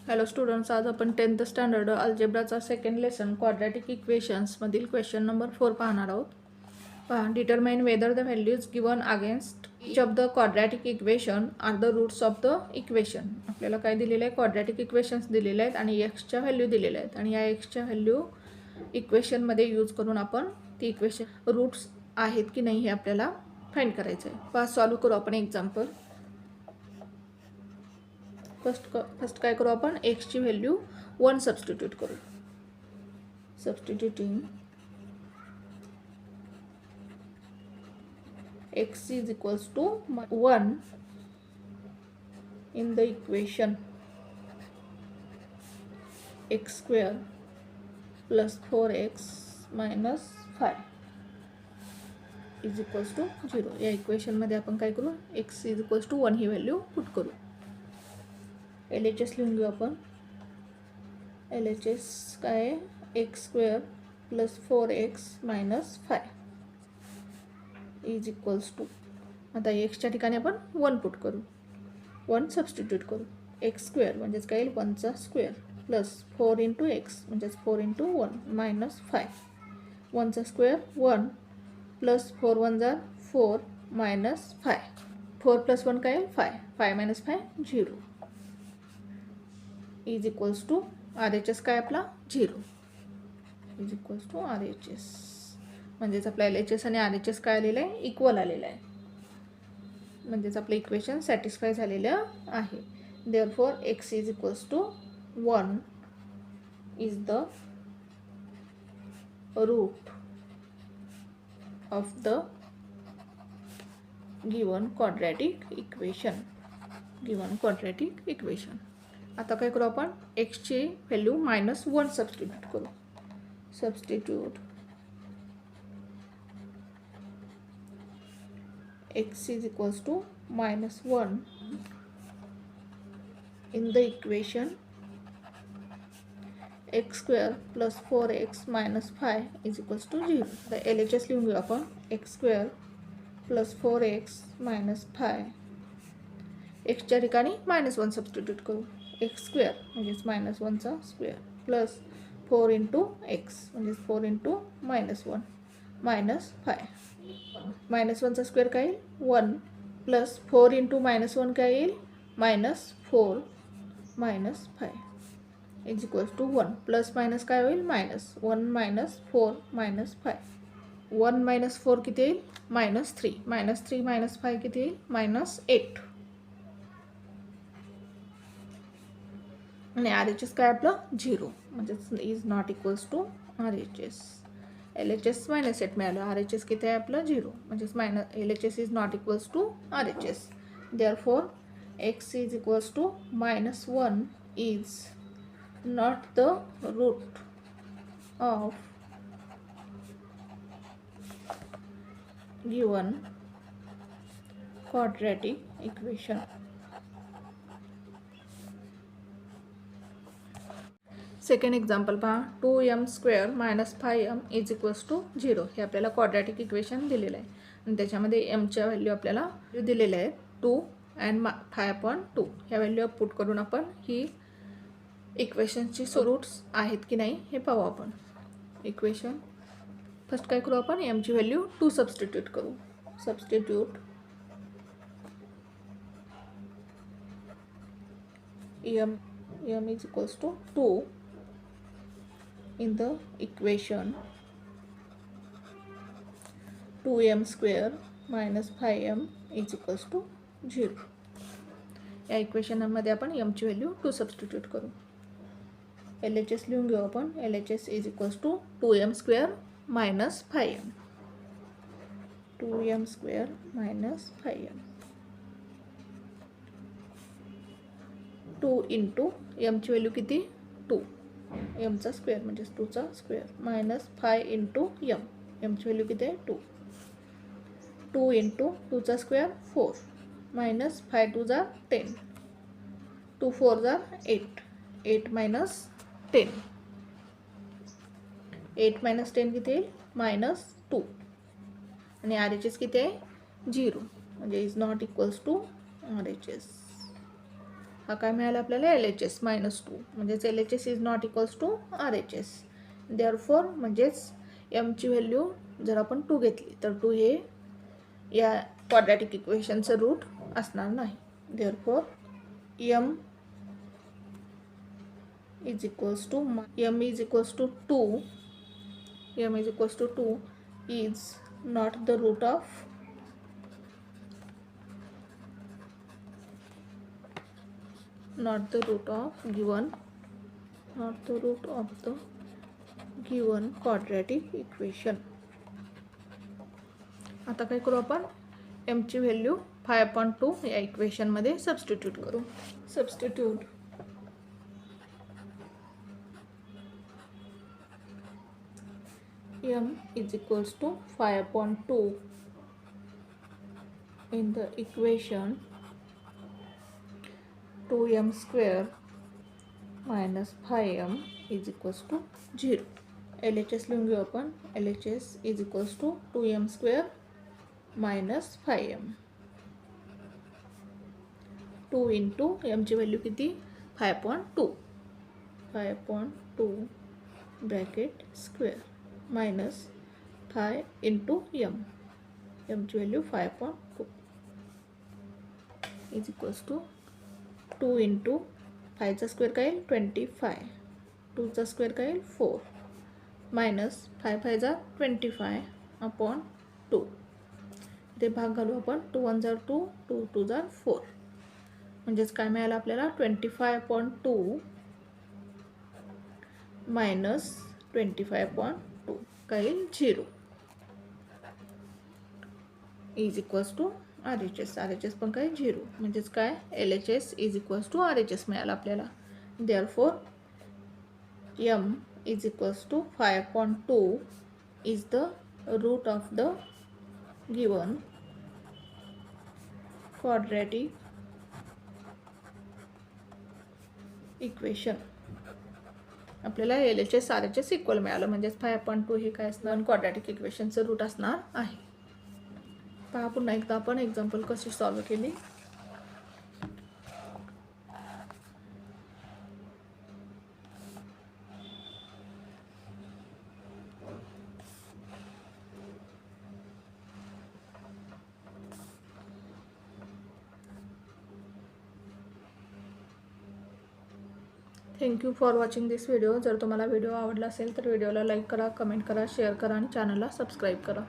Hello students, आज आपण 10th standard अल्जेब्राचा सेकंड लेसन क्वाड्रॅटिक इक्वेशन्समधील क्वेश्चन नंबर 4 पाहणार आहोत. पहा, determine whether the values given against each of the quadratic equation are the roots of the equation. आपल्याला काय दिलेलं आहे? क्वाड्रॅटिक इक्वेशन्स दिलेले आहेत आणि एक्सच्या व्हॅल्यू दिलेल्या आहेत आणि या एक्सच्या व्हॅल्यू इक्वेशनमध्ये यूज करून आपण ती इक्वेशन रूट्स आहेत की नाही हे आपल्याला फाइंड करायचं आहे. पहा, सॉल्व्ह करू आपण एक्झाम्पल. फर्स्ट काय करू आपण? एक्सची व्हॅल्यू 1 सबस्टिट्यूट करू. Substituting x is equals to 1 in the equation x square plus 4x minus 5 is equals to 0. या इक्वेशन मध्ये आपण काय करू? x is equals to 1 ही व्हॅल्यू पुट करू. LHS लिहून घेऊ आपण. LHS काय आहे? x square plus 4x minus 5 is equals to, आता एक्सच्या ठिकाणी आपण 1 पुट करू, 1 सबस्टिट्यूट करू. एक्स स्क्वेअर म्हणजेच काय येईल? 1चा स्क्वेअर प्लस 4 इंटू एक्स म्हणजेच 4 इंटू 1 मायनस 5. 1चा स्क्वेअर 1 प्लस 4 1 जार 4 मायनस 5. 4 प्लस 1 काय येईल? 5. 5 minus 5 0 is equals to RHS काय आपला? 0 इज इक्वल्स टू RHS. म्हणजेच आपला LHS आणि RHS काय आलेलं आहे? इक्वल आलेलं आहे. म्हणजेच आपलं इक्वेशन सॅटिस्फाय झालेलं आहे. Therefore x is equals to 1 is the root of the given quadratic equation. आता काय करू आपण? एक्सची व्हॅल्यू -1 सबस्टिट्यूट करू. Substitute x is equals to -1 in the equation x square plus 4x minus 5 is equals to 0. The LHS लिहून घेऊ आपण. x square plus 4x minus 5. x च्या ठिकाणी -1 सबस्टिट्यूट करू. x स्क्वेअर म्हणजेच -1चा स्क्वेअर प्लस 4 इंटू x म्हणजेच 4 into -1 minus 5. -1चा square काय येईल? 1 प्लस 4 इंटू -1 काय येईल? -4 minus 5 is equals to 1 plus minus काय होईल? Minus 1 minus 4 minus 5. 1 मायनस 4 किती येईल? -3. -3 मायनस 5 किती येईल? -8. आणि RHS काय आपलं? 0 म्हणजेच is not equals to RHS. LHS -8 मिळालं. RHS किती आहे आपलं? 0 म्हणजेच LHS is not equals to RHS. Therefore x is equals to -1 is not the root of given quadratic equation. Second example पहा. 2m square minus 5m is equals to 0. हे आपल्याला quadratic equation दिलेलं आहे आणि त्याच्यामध्ये mच्या व्हॅल्यू आपल्याला दिलेल्या आहेत 2 अँड 5/2. ह्या व्हॅल्यू पुट करून आपण ही इक्वेशनची रूट्स आहेत की नाही हे पाहू आपण. इक्वेशन फर्स्ट काय करू आपण? mची व्हॅल्यू 2 सबस्टिट्यूट करू. Substitute m is equals to 2 in the equation 2m square minus 5m is equals to 0. या इक्वेशनमध्ये आपण mची व्हॅल्यू 2 सबस्टिट्यूट करू. LHS लिहून घेऊ आपण. LHS is equals to 2m square minus 5m. 2m square minus 5m. 2 into mची value किती? 2. mचा स्क्वेअर म्हणजेच 2चा स्क्वेअर मायनस 5 इंटू mची व्हॅल्यू किती आहे? 2. 2 इंटू 2चा स्क्वेअर 4 मायनस 5 2 जार 10. 2 4 जार 8. 8 मायनस 10. 8 मायनस 10 किती येईल? -2. आणि RHS किती आहे? 0 म्हणजे is not equals to RHS. हा काय मिळाला आपल्याला LHS -2 म्हणजेच LHS is not equals to RHS. Therefore म्हणजेच एमची व्हॅल्यू जर आपण 2 घेतली तर 2 हे या क्वाड्रॅटिक इक्वेशनचं रूट असणार नाही. Therefore m is equals to 2 is not the root of given quadratic equation. आता काय करू आपण m ची व्हॅल्यू 5.2 या इक्वेशन मध्ये सबस्टिट्यूट करू. Substitute m is equals to 5.2 in the equation 2m square minus 5m is equals to 0. LHS लिहून घेऊ आपण. LHS is equals to 2m square minus 5m. 2 into m ची व्हॅल्यू किती 5.2 bracket square minus 5 into m ची value 5.2 is equals to 2 into 5 चा square काय येईल 25, 2 चा स्क्वेअर काय येईल 4 minus 5 5 जा 25 upon 2. ते भाग घालू आपण. 2 1 जा 2, 2 2 जा 4 म्हणजेच काय मिळालं आपल्याला 25.2 minus 25.2 काय येईल 0 इज इक्वल्स टू RHS पण काय 0 म्हणजेच काय LHS is equals to RHS मिळालं आपल्याला. Therefore m is equals to 5.2 is the root of the given quadratic equation. आपल्याला LHS RHS इक्वल मिळालं म्हणजेच 5.2 हे काय असणार क्वाड्रॅटिक इक्वेशनचं रूट असणार आहे. पहा पुन्हा एकदा आपण एक्झाम्पल कशी सॉल्व केली. Thank you for watching this video. जर तुम्हाला व्हिडिओ आवडला असेल तर व्हिडिओला लाईक करा, कमेंट करा, शेअर करा आणि चॅनलला सबस्क्राईब करा.